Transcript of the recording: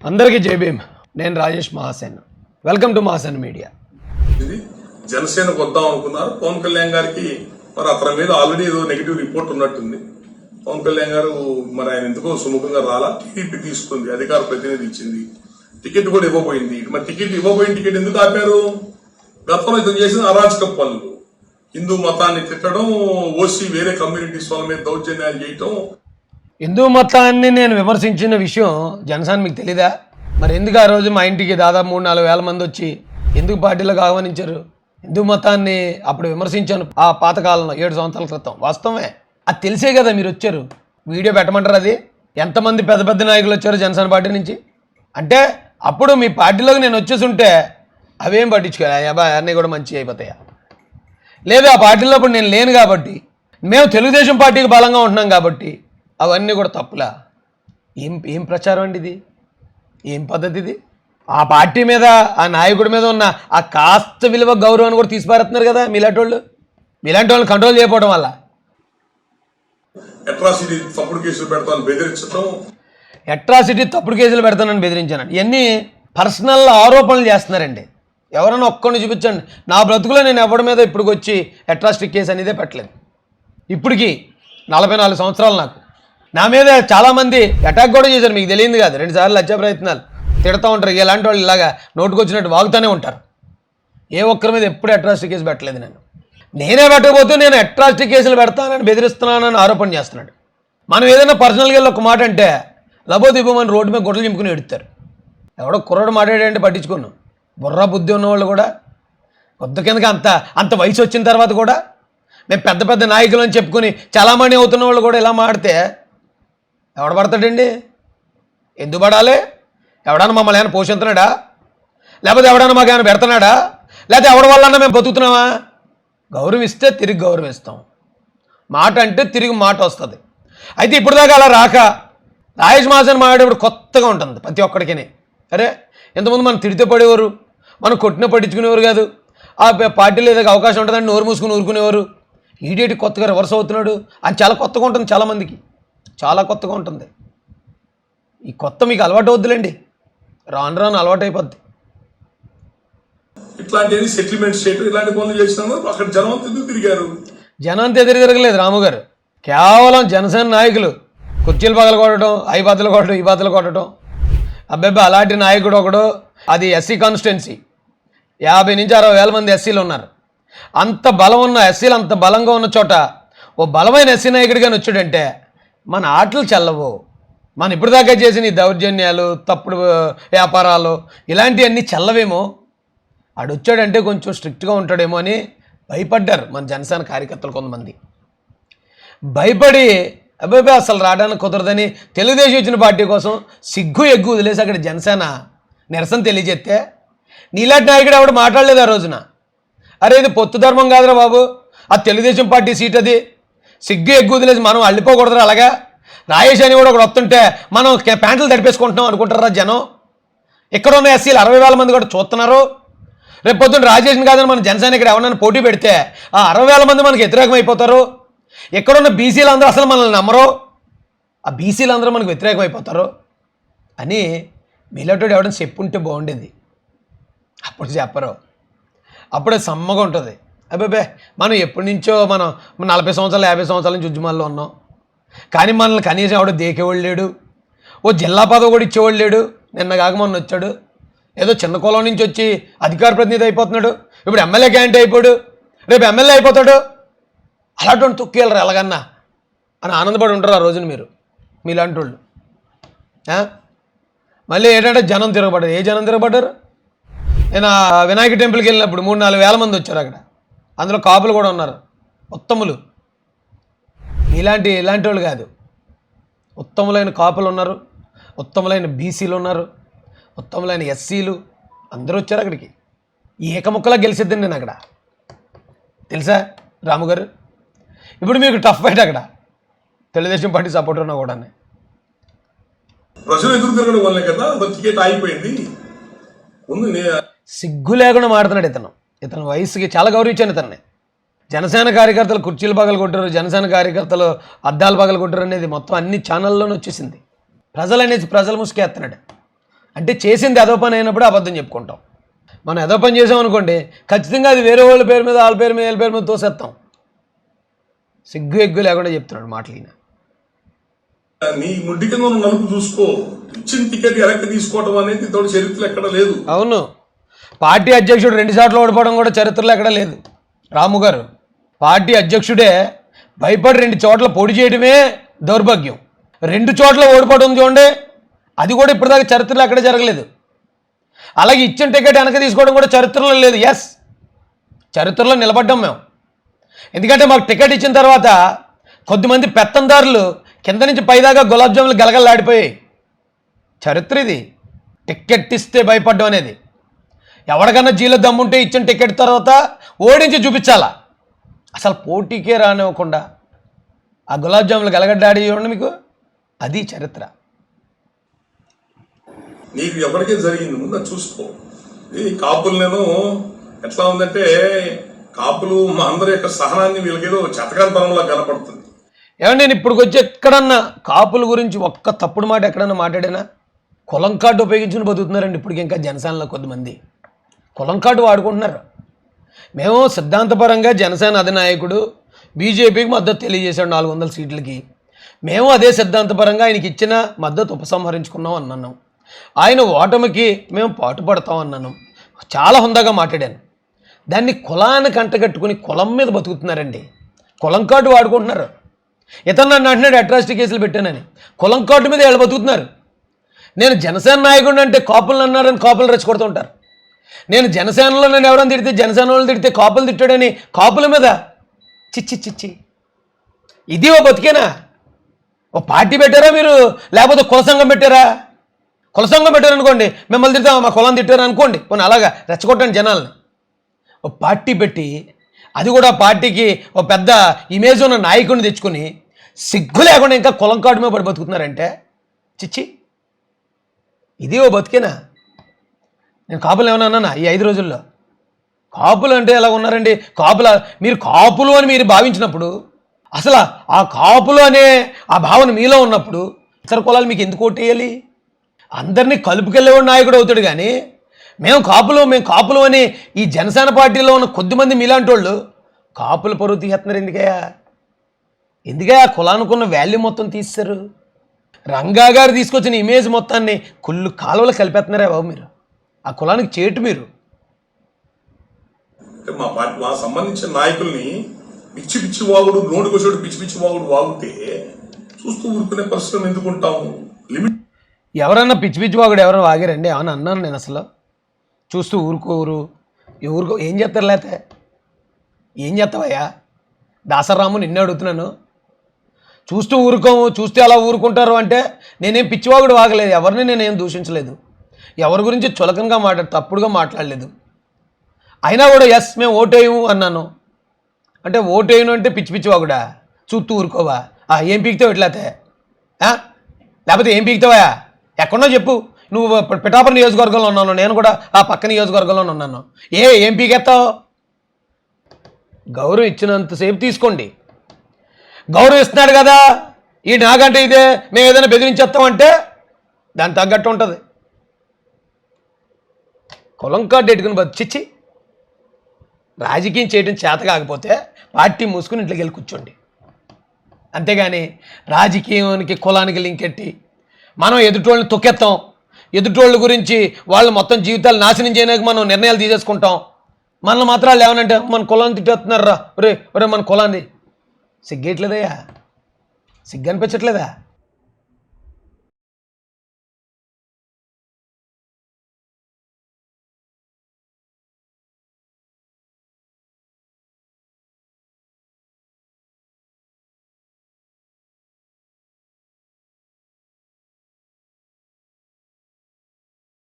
అందరికీ జై భీమ్. నేను Rajesh Mahasen. Welcome to Mahasen media. ఇది జనసేనకు వద్దాం అనుకున్నారు. పవన్ కళ్యాణ్ గారికి మరి అతని మీద ఆల్రెడీ ఏదో నెగిటివ్ రిపోర్ట్ ఉన్నట్టుంది. పవన్ కళ్యాణ్ గారు మరి ఆయన ఎందుకో సుముఖంగా రాలా. టీడీపీ తీసుకుంది, అధికార ప్రతినిధి ఇచ్చింది, టికెట్ కూడా ఇవ్వబోయింది. మరి టికెట్ ఇవ్వబోయిన టికెట్ ఎందుకు ఆపారు? గతంలో ఇతను చేసిన అరాచక పనులు, హిందూ మతాన్ని తిట్టడం, ఓసీ వేరే కమ్యూనిటీస్ వాళ్ళ మీద దౌర్జన్యాలు చేయటం. హిందూ మతాన్ని నేను విమర్శించిన విషయం జనసేన మీకు తెలీదా? మరి ఎందుకు ఆ రోజు మా ఇంటికి దాదాపు 3-4 వేల మంది వచ్చి ఎందుకు పార్టీలకు ఆహ్వానించారు? హిందూ మతాన్ని అప్పుడు విమర్శించాను ఆ పాతకాలంలో 7 సంవత్సరాల క్రితం. వాస్తవమే, అది తెలిసే కదా మీరు వచ్చారు. వీడియో పెట్టమంటారు. అది ఎంతమంది పెద్ద పెద్ద నాయకులు వచ్చారు జనసేన పార్టీ నుంచి అంటే అప్పుడు మీ పార్టీలోకి నేను వచ్చేసి ఉంటే అవేం పట్టించుకోవాలి, అన్నీ కూడా మంచి అయిపోతాయా? లేదు, ఆ పార్టీలో ఇప్పుడు నేను లేను కాబట్టి, మేము తెలుగుదేశం పార్టీకి బలంగా ఉంటున్నాం కాబట్టి అవన్నీ కూడా తప్పులా? ఏం ప్రచారం అండి ఇది? ఏం పద్ధతి ఇది? ఆ పార్టీ మీద, ఆ నాయకుడి మీద ఉన్న ఆ కాస్త విలువ గౌరవాన్ని కూడా తీసిపారేస్తున్నారు కదా మీలాంటి వాళ్ళని కంట్రోల్ చేయకపోవడం వల్ల. అట్రాసిటీ తప్పుడు కేసులు పెడతాను బెదిరించడం, అట్రాసిటీ తప్పుడు కేసులు పెడతానని బెదిరించానండి. ఇవన్నీ పర్సనల్ ఆరోపణలు చేస్తున్నారండి. ఎవరైనా ఒక్కడిని చూపించండి. నా బ్రతుకులో నేను ఎవరి మీద ఇప్పటికి వచ్చి అట్రాసిటీ కేసు అనేదే పెట్టలేదు. ఇప్పటికి 44 సంవత్సరాలు నాకు. నా మీద చాలామంది అటాక్ కూడా చేశారు, మీకు తెలియదు కాదు. 2 సార్లు హత్యా ప్రయత్నాలు, తిడతా ఉంటారు. ఇలాంటి వాళ్ళు ఇలాగా నోటుకొచ్చినట్టు వాగుతూనే ఉంటారు. ఏ ఒక్కరి మీద ఎప్పుడు అట్రాసిటీ కేసు పెట్టలేదు. నేనే పెట్టకపోతే నేను అట్రాసిటీ కేసులు పెడతానని బెదిరిస్తున్నానని ఆరోపణ చేస్తున్నాడు. మనం ఏదైనా పర్సనల్గా వెళ్ళి ఒక మాట అంటే లబోదిబ్బమని రోడ్డు మీద గుడ్డలు చింపుకుని ఎడుతారు. ఎవడో కుర్రాడు మాట్లాడాడంటే పట్టించుకున్నాం. బుర్రా బుద్ధి ఉన్నవాళ్ళు కూడా కొద్ద కిందకి అంత వయసు వచ్చిన తర్వాత కూడా మేము పెద్ద పెద్ద నాయకులు అని చెప్పుకొని చాలామంది అవుతున్న వాళ్ళు కూడా ఇలా మాడితే ఎవడ పడతాడండి? ఎందుకు పడాలి? ఎవడన్నా మమ్మల్ని ఏమైనా పోషిస్తున్నాడా? లేకపోతే ఎవడన్నా మాకు ఏమైనా పెడుతున్నాడా? లేకపోతే ఎవడి వల్లన్నా మేము బతుకుతున్నామా? గౌరవిస్తే తిరిగి గౌరవిస్తాం. మాట అంటే తిరిగి మాట వస్తుంది. అయితే ఇప్పుడు దాకా అలా రాక రాజేష్ మహాసేన్ మాట్లాడేప్పుడు కొత్తగా ఉంటుంది ప్రతి ఒక్కడికి. అరే, ఎంతమంది మనం తిడితే పడేవారు, మనం కొట్టిన పట్టించుకునేవారు కాదు. ఆ పార్టీలో ఏదో అవకాశం ఉంటుందని నోరు మూసుకుని ఊరుకునేవారు. ఈడేటి కొత్తగా రివర్స్ అవుతున్నాడు అని చాలా కొత్తగా ఉంటుంది. చాలామందికి చాలా కొత్తగా ఉంటుంది. ఈ కొత్త మీకు అలవాటు అవుద్దులేండి, రాను అలవాటు అయిపోద్ది. ఇట్లాంటి సెటిల్మెంట్ స్టేట్ ఇలాంటి పనులు చేసినా అక్కడ జనం ఎందుకు తిరిగారు? జనం తిరగలేదు రాము గారు. కేవలం జనసేన నాయకులు కుర్చీలు పగలు కొట్టడం, అవి బద్దలు కొట్టడం, ఈ బద్దలు కొట్టడం. అబ్బాయి అలాంటి నాయకుడు ఒకడు. అది ఎస్సీ కాన్స్టిట్యున్సీ. 50 నుంచి 60 వేల మంది ఎస్సీలు ఉన్నారు. అంత బలం ఉన్న ఎస్సీలు, అంత బలంగా ఉన్న చోట ఓ బలమైన ఎస్సీ నాయకుడిగాని వచ్చాడంటే మన ఆటలు చెల్లవు. మనం ఇప్పుడు దాకా చేసిన ఈ దౌర్జన్యాలు, తప్పుడు వ్యాపారాలు ఇలాంటివన్నీ చెల్లవేమో. ఆడొచ్చాడంటే కొంచెం స్ట్రిక్ట్గా ఉంటాడేమో అని భయపడ్డారు మన జనసేన కార్యకర్తలు. కొంతమంది భయపడి అబ్బాయి అసలు రావడానికి కుదరదని తెలుగుదేశం ఇచ్చిన పార్టీ కోసం సిగ్గు ఎగ్గు వదిలేసి అక్కడ జనసేన నిరసన తెలియజేస్తే నీలాంటి నాయకుడు ఎవడు మాట్లాడలేదు ఆ రోజున. అరే, ఇది పొత్తు ధర్మం కాదురా బాబు, ఆ తెలుగుదేశం పార్టీ సీట్, అది సిగ్గు ఎగ్గు వదిలేసి మనం అల్లిపోకూడదురా. అలాగా రాయేష్ అని కూడా ఒకడు వస్తుంటే మనం ప్యాంట్లు తడిపేసుకుంటున్నాం అనుకుంటారా జనం? ఇక్కడ ఉన్న ఎస్సీలు 60 వేల మంది కూడా చూస్తున్నారు. రేపు పొద్దున్న రాజేష్ని కాదని మన జనసేన ఇక్కడ ఎవరైనా పోటీ పెడితే ఆ 60 వేల మంది మనకు వ్యతిరేకం అయిపోతారు. ఎక్కడున్న బీసీలు అందరూ అసలు మనల్ని నమ్మరు, ఆ బీసీలు అందరూ మనకు వ్యతిరేకం అయిపోతారు అని మీలాంటి ఎవడని చెప్పుంటే బాగుండేది. అప్పుడు చెప్పరు. అప్పుడే సమ్మగా ఉంటుంది. అబ్బాబే, మనం ఎప్పటి నుంచో మనం 40 సంవత్సరాలు 50 సంవత్సరాల నుంచి ఉద్యమాల్లో ఉన్నాం. కానీ మనల్ని కనీసం ఎవడో దేకేవాళ్ళు లేడు, ఓ జిల్లా పదవి కూడా ఇచ్చేవాళ్ళు లేడు. నిన్న కాక మొన్న వచ్చాడు, ఏదో చిన్న కులం నుంచి వచ్చి అధికార ప్రతినిధి అయిపోతున్నాడు. ఇప్పుడు ఎమ్మెల్యే క్యాండిడేట్ అయిపోయాడు, రేపు ఎమ్మెల్యే అయిపోతాడు. అలాంటి తొక్కేళ్ళరు ఎలాగన్నా అని ఆనందపడి ఉంటారు ఆ రోజున మీలాంటి వాళ్ళు. మళ్ళీ ఏంటంటే జనం తిరగబడ్డారు. ఏ జనం తిరగబడ్డారు? నేను వినాయక టెంపుల్కి వెళ్ళినప్పుడు 3-4 వేల మంది వచ్చారు అక్కడ. అందులో కాపులు కూడా ఉన్నారు, ఉత్తములు. ఇలాంటి వాళ్ళు కాదు, ఉత్తములైన కాపులు ఉన్నారు, ఉత్తములైన బీసీలు ఉన్నారు, ఉత్తములైన ఎస్సీలు అందరూ వచ్చారు అక్కడికి. ఏకముక్కలా గెలిచిద్దండి నేను అక్కడ, తెలుసా రాము గారు? ఇప్పుడు మీకు టఫ్ ఫైట్ అక్కడ, తెలుగుదేశం పార్టీ సపోర్ట్ ఉన్నా కూడా. ప్రజలు ఎదురు తిరగడం వల్లే కదా టికెట్ ఆగిపోయింది. సిగ్గు లేకుండా మాడుతున్నాడు ఇతను వయసుకి చాలా గౌరవించాను ఇతన్ని. జనసేన కార్యకర్తలు కుర్చీలు పగలు కొట్టారు, జనసేన కార్యకర్తలు అద్దాలు పగలు కొట్టారు అనేది మొత్తం అన్ని ఛానల్లోనే వచ్చేసింది. ప్రజల ముసుకేస్తున్నాడు. అంటే చేసింది ఏదో పని అయినప్పుడు అబద్ధం చెప్పుకుంటాం. మనం ఏదో పని చేసాం అనుకోండి, ఖచ్చితంగా అది వేరే వాళ్ళ పేరు మీద, వాళ్ళ పేరు మీద, వీళ్ళ పేరు మీద తోసేస్తాం. సిగ్గు ఎగ్గు లేకుండా చెప్తున్నాడు మాటలు ఈయన. నీ ముడ్డి కింద ఉన్న నలుపు చూసుకో. ఇచ్చిన టికెట్ వెనక్కి తీసుకోవడం అనేది తోడు చరిత్ర ఎక్కడ లేదు. అవును, పార్టీ అధ్యక్షుడు 2 సార్లు ఓడిపోవడం కూడా చరిత్రలో ఎక్కడ లేదు. రాము గారు, పార్టీ అధ్యక్షుడే భయపడి 2 చోట్ల పోటీ చేయడమే దౌర్భాగ్యం. 2 చోట్ల ఓడిపోవడం చూడండి, అది కూడా ఇప్పటిదాకా చరిత్రలో ఎక్కడ జరగలేదు. అలాగే ఇచ్చిన టికెట్ వెనక తీసుకోవడం కూడా చరిత్రలో లేదు. ఎస్, చరిత్రలో నిలబడ్డాం మేము. ఎందుకంటే మాకు టికెట్ ఇచ్చిన తర్వాత కొద్దిమంది పెత్తందారులు కింద నుంచి పైదాకా గులాబ్ జాములు గలగలలాడిపోయాయి. చరిత్ర ఇది. టికెట్ ఇస్తే భయపడ్డం అనేది. ఎవరికన్నా జీలో దమ్ముంటే ఇచ్చిన టికెట్ తర్వాత ఓడించి చూపించాలా. అసలు పోటీకే రానివ్వకుండా ఆ గులాబ్ జాములు గలగడ్డాడి చూడండి మీకు, అది చరిత్ర. నీకు ఎవరికే జరిగింది ముందు అది చూసుకో. ఈ కాపులు నేను ఎట్లా ఉందంటే, కాపులు మా అందరి యొక్క సహనాన్ని వీళ్ళకేదో చెతకాంతరంలో కనపడుతుంది. ఏమంటే నేను ఇప్పుడు వచ్చి ఎక్కడన్నా కాపుల గురించి ఒక్క తప్పుడు మాట ఎక్కడన్నా మాట్లాడానా? కులం కార్డు ఉపయోగించుకుని బతుకుతున్నారండి ఇప్పటికి. ఇంకా జనసేనలో కొద్దిమంది కులం కార్డు వాడుకుంటున్నారు. మేము సిద్ధాంతపరంగా జనసేన అధినాయకుడు బీజేపీకి మద్దతు తెలియజేశాడు 400 సీట్లకి. మేము అదే సిద్ధాంతపరంగా ఆయనకి ఇచ్చిన మద్దతు ఉపసంహరించుకున్నాం అన్నాను. ఆయన ఓటమికి మేము పాటుపడతాం అన్నాను. చాలా హుందాగా మాట్లాడాను. దాన్ని కులానికి అంటగట్టుకుని కులం మీద బతుకుతున్నారండి. కులం కార్డు వాడుకుంటున్నారు. ఇతను నన్ను అంటున్నాడు అట్రాసిటీ కేసులు పెట్టానని. కులం కార్డు మీద వీళ్ళు బతుకుతున్నారు. నేను జనసేన నాయకుడిని అంటే కాపులు అన్నారని కాపులు రెచ్చగొడుతూ ఉంటారు. నేను జనసేనలో నన్ను ఎవరైనా తిడితే, జనసేన వాళ్ళు తిడితే కాపులు తిట్టాడని కాపుల మీద చిచ్చి చిచ్చి. ఇది ఓ బతికేనా? ఓ పార్టీ పెట్టారా మీరు, లేకపోతే కుల సంఘం పెట్టారా? కుల సంఘం పెట్టారనుకోండి, మిమ్మల్ని తిడతా మా కులం తిట్టారు అనుకోండి, పోనీ అలాగా రెచ్చగొట్టండి జనాల్ని. ఓ పార్టీ పెట్టి, అది కూడా పార్టీకి ఓ పెద్ద ఇమేజ్ ఉన్న నాయకుడిని తెచ్చుకొని సిగ్గు లేకుండా ఇంకా కులం కార్డు మీద పడి బతుకుతున్నారంటే చిచ్చి, ఇది ఓ బతికేనా? నేను కాపులు ఏమన్నా అన్నానా ఈ 5 రోజుల్లో? కాపులు అంటే ఎలా ఉన్నారండి? మీరు కాపులు అని మీరు భావించినప్పుడు, అసలు ఆ కాపులు అనే ఆ భావన మీలో ఉన్నప్పుడు ఇతర కులాలు మీకు ఎందుకు ఓటేయాలి? అందరినీ కలుపుకెళ్ళేవాడు నాయకుడు అవుతాడు. కానీ మేము కాపులు అని ఈ జనసేన పార్టీలో ఉన్న కొద్దిమంది మీలాంటి వాళ్ళు కాపుల పరువు తీస్తున్నారు. ఎందుకయ్యా కులానుకున్న వాల్యూ మొత్తం తీస్తారు. రంగా గారు తీసుకొచ్చిన ఇమేజ్ మొత్తాన్ని కుళ్ళు కాలువలు కలిపేస్తున్నారా బాబు మీరు? ఆ కులానికి చేటు మీరు. మా పార్టీ మా సంబంధించిన నాయకుల్ని పిచ్చి పిచ్చి వాగుడు, నోటికొచ్చాడు పిచ్చి పిచ్చి వాగుడు వాగితే చూస్తూ ఊరుకునే పరిస్థితులు ఎందుకుంటాము? లిమిట్. ఎవరన్నా పిచ్చి పిచ్చి వాగుడు ఎవరైనా వాగారండి? అవును అన్నాను నేను. అసలు చూస్తూ ఊరుకోరు. ఏం చేస్తారు? లేతే ఏం చేస్తావయ్యా? దాసరాము నిన్నే అడుగుతున్నాను. చూస్తూ ఊరుకోము, చూస్తే అలా ఊరుకుంటారు అంటే నేనేం పిచ్చివాగుడు వాగలేదు. ఎవరిని నేనేం దూషించలేదు. ఎవరి గురించి చులకనగా తప్పుడుగా మాట్లాడలేదు. అయినా కూడా ఎస్ మేము ఓటేయము అన్నాను. అంటే ఓటేయను అంటే పిచ్చి పిచ్చివాగుడా? చూస్తూ ఊరుకోవా? ఏం పీకుతావు ఎట్లయితే? లేకపోతే ఏం పీకుతావా? ఎక్కడో చెప్పు. నువ్వు పిఠాపురం నియోజకవర్గంలో ఉన్నాను, నేను కూడా ఆ పక్క నియోజకవర్గంలో ఉన్నాను. ఏం పీకెత్తావు? గౌరవం ఇచ్చినంతసేపు తీసుకోండి. గౌరవం ఇస్తున్నాడు కదా, ఈ నాకంటే ఇదే మేము ఏదైనా బెదిరించేస్తామంటే దాని తగ్గట్టు ఉంటుంది. కులం కార్డు ఎట్టుకుని బతికిచ్చి రాజకీయం చేయడం చేత కాకపోతే పార్టీ మూసుకుని ఇంట్లోకి వెళ్ళి కూర్చోండి. అంతేగాని రాజకీయానికి కులానికి లింక్ ఎట్టి మనం ఎదుటోళ్ళని తొక్కేస్తాం. ఎదుటోళ్ళ గురించి వాళ్ళు మొత్తం జీవితాలు నాశనం చేయడానికి మనం నిర్ణయాలు తీసేసుకుంటాం. మనల్ని మాత్రం వాళ్ళు ఏమనంటే మన కులాన్ని తిట్టేస్తున్నారా, ఒరే మన కులాన్ని. సిగ్గేయట్లేదయ్యా? సిగ్గు అనిపించట్లేదా?